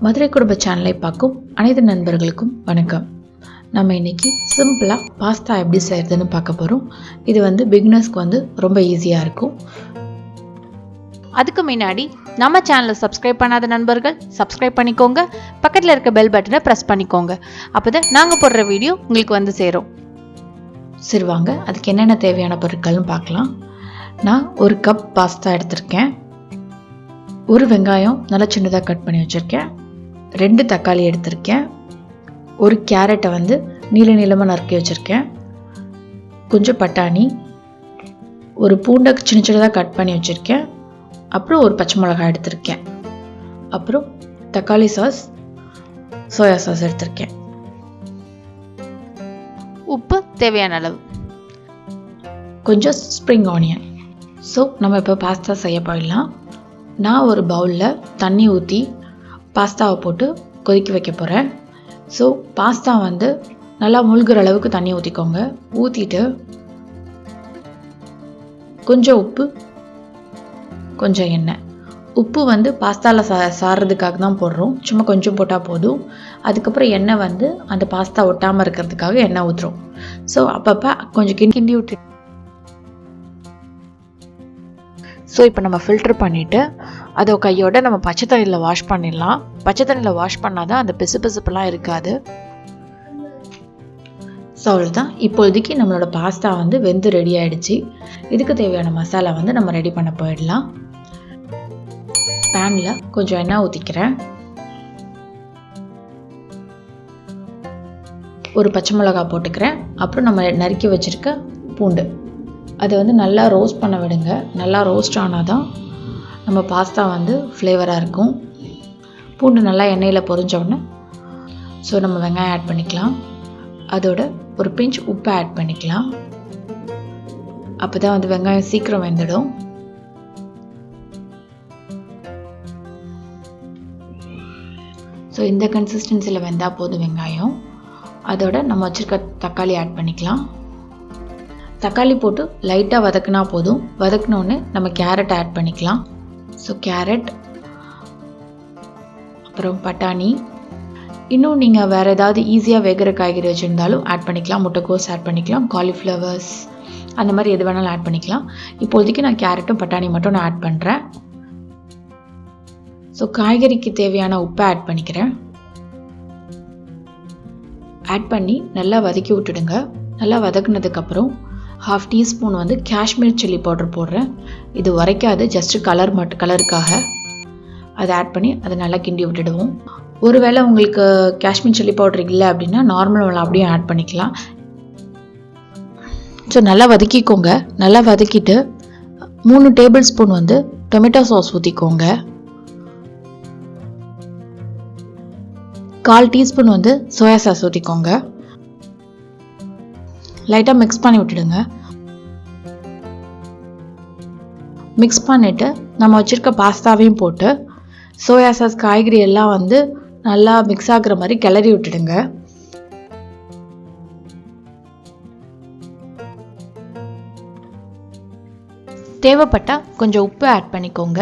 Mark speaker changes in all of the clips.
Speaker 1: மதுரை குடும்ப சேனலை பார்க்கும் அனைத்து நண்பர்களுக்கும் வணக்கம். நம்ம இன்னைக்கு சிம்பிளாக பாஸ்தா எப்படி செய்கிறதுன்னு பார்க்க போகிறோம். இது பிகினர்ஸ்க்கு ரொம்ப ஈஸியாக இருக்கும்.
Speaker 2: அதுக்கு முன்னாடி நம்ம சேனலை சப்ஸ்கிரைப் பண்ணாத நண்பர்கள் சப்ஸ்கிரைப் பண்ணிக்கோங்க. பக்கத்தில் இருக்க பெல் பட்டனை ப்ரெஸ் பண்ணிக்கோங்க. அப்போதான் நாங்கள் போடுற வீடியோ உங்களுக்கு சேரும்.
Speaker 1: சரி வாங்க, அதுக்கு என்னென்ன தேவையான பொருட்கள்னு பார்க்கலாம். நான் 1 கப் பாஸ்தா எடுத்திருக்கேன். 1 வெங்காயம் நல்லா சின்னதாக கட் பண்ணி வச்சுருக்கேன். 2 தக்காளி எடுத்திருக்கேன். 1 கேரட்டை நீளமாக நறுக்கி வச்சுருக்கேன். கொஞ்சம் பட்டாணி, 1 பூண்டை சின்ன சின்னதாக கட் பண்ணி வச்சுருக்கேன். அப்புறம் 1 பச்சை மிளகாய் எடுத்திருக்கேன். அப்புறம் தக்காளி சாஸ், சோயா சாஸ் எடுத்திருக்கேன்.
Speaker 2: உப்பு தேவையான அளவு,
Speaker 1: கொஞ்சம் ஸ்ப்ரிங் ஆனியன். ஸோ நம்ம இப்போ பாஸ்தா செய்ய போயிடலாம். நான் ஒரு பவுலில் தண்ணி ஊற்றி பாஸ்தாவை போட்டு கொதிக்க வைக்க போகிறேன். ஸோ பாஸ்தா நல்லா முழுகிற அளவுக்கு தண்ணி ஊற்றிக்கோங்க. ஊற்றிட்டு கொஞ்சம் உப்பு, கொஞ்சம் எண்ணெய். உப்பு பாஸ்தாவில் சாறுறதுக்காக தான் போடுறோம். சும்மா கொஞ்சம் போட்டால் போதும். அதுக்கப்புறம் எண்ணெய் அந்த பாஸ்தா ஒட்டாமல் இருக்கிறதுக்காக எண்ணெய் ஊற்றுறோம். ஸோ அப்பப்போ கொஞ்சம் கிண்டி விட்டு. ஸோ இப்போ நம்ம ஃபில்டர் பண்ணிவிட்டு அதை கையோட நம்ம பச்சை தண்ணியில் வாஷ் பண்ணிடலாம். பச்சை தண்ணியில் வாஷ் பண்ணால் தான் அந்த பிசுப்பெல்லாம் இருக்காது. ஸோ அவ்வளோதான். இப்போதைக்கு நம்மளோட பாஸ்தா வெந்து ரெடி ஆகிடுச்சு. இதுக்கு தேவையான மசாலா நம்ம ரெடி பண்ண போயிடலாம். பேனில் கொஞ்சம் எண்ணெய் ஊற்றிக்கிறேன். 1 பச்சை மிளகாய் போட்டுக்கிறேன். அப்புறம் நம்ம நறுக்கி வச்சுருக்க பூண்டு, அதை நல்லா ரோஸ்ட் பண்ண விடுங்க. நல்லா ரோஸ்ட் ஆனால் தான் நம்ம பாஸ்தா ஃப்ளேவராக இருக்கும். பூண்டு நல்லா எண்ணெயில் பொரிஞ்சோடனே ஸோ நம்ம வெங்காயம் ஆட் பண்ணிக்கலாம். அதோட ஒரு பிஞ்ச் உப்பு ஆட் பண்ணிக்கலாம். அப்போ தான் வெங்காயம் சீக்கிரம் வெந்துடும். ஸோ இந்த கன்சிஸ்டன்சியில் வெந்தால் போதும் வெங்காயம். அதோட நம்ம வச்சுருக்க தக்காளி ஆட் பண்ணிக்கலாம். தக்காளி போட்டு லைட்டாக வதக்குனா போதும். வதக்கினோடனே நம்ம கேரட் ஆட் பண்ணிக்கலாம். ஸோ கேரட், அப்புறம் பட்டாணி, இன்னும் நீங்கள் வேறு ஏதாவது ஈஸியாக வேகிற காய்கறி வச்சுருந்தாலும் ஆட் பண்ணிக்கலாம். முட்டைக்கோஸ் ஆட் பண்ணிக்கலாம், காலிஃப்ளவர்ஸ், அந்த மாதிரி எது வேணாலும் ஆட் பண்ணிக்கலாம். இப்போதைக்கு நான் கேரட்டும் பட்டாணி மட்டும் நான் ஆட் பண்ணுறேன். ஸோ காய்கறிக்கு தேவையான உப்பை ஆட் பண்ணிக்கிறேன். ஆட் பண்ணி நல்லா வதக்கி விட்டுடுங்க. நல்லா வதக்குனதுக்கப்புறம் 1/2 டீஸ்பூன் காஷ்மீர் சில்லி பவுடர் போடுறேன். இது உரைக்காது, ஜஸ்ட்டு கலருக்காக. அதை ஆட் பண்ணி அதை நல்லா கிண்டி விட்டுடுவோம். ஒருவேளை உங்களுக்கு காஷ்மீர் சில்லி பவுடர் இல்லை அப்படின்னா நார்மல் அப்படியே ஆட் பண்ணிக்கலாம். ஸோ நல்லா வதக்கிக்கோங்க. நல்லா வதக்கிட்டு 3 டேபிள் ஸ்பூன் டொமேட்டோ சாஸ் ஊற்றிக்கோங்க. 1/4 டீஸ்பூன் சோயா சாஸ் ஊற்றிக்கோங்க. லைட்டாக மிக்ஸ் பண்ணி விட்டுடுங்க. மிக்ஸ் பண்ணிவிட்டு நம்ம வச்சுருக்க பாஸ்தாவையும் போட்டு சோயா சாஸ், காய்கறி எல்லாம் நல்லா மிக்ஸ் ஆகுற மாதிரி கிளறி விட்டுடுங்க. தேவைப்பட்டால் கொஞ்சம் உப்பு ஆட் பண்ணிக்கோங்க.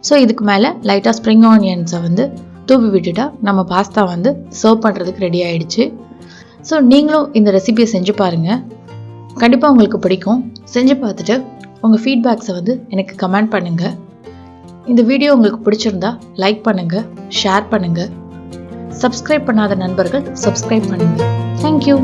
Speaker 1: ஸோ இதுக்கு மேலே லைட்டாக ஸ்ப்ரிங் ஆனியன்ஸை தூவி விட்டுட்டா நம்ம பாஸ்தா சர்வ் பண்ணுறதுக்கு ரெடி ஆகிடுச்சு. ஸோ நீங்களும் இந்த ரெசிபியை செஞ்சு பாருங்கள். கண்டிப்பாக உங்களுக்கு பிடிக்கும். செஞ்சு பார்த்துட்டு உங்கள் ஃபீட்பேக்ஸை எனக்கு கமெண்ட் பண்ணுங்கள். இந்த வீடியோ உங்களுக்கு பிடிச்சிருந்தா லைக் பண்ணுங்கள், ஷேர் பண்ணுங்கள். சப்ஸ்கிரைப் பண்ணாத நண்பர்கள் சப்ஸ்கிரைப் பண்ணுங்கள். தேங்க்யூ.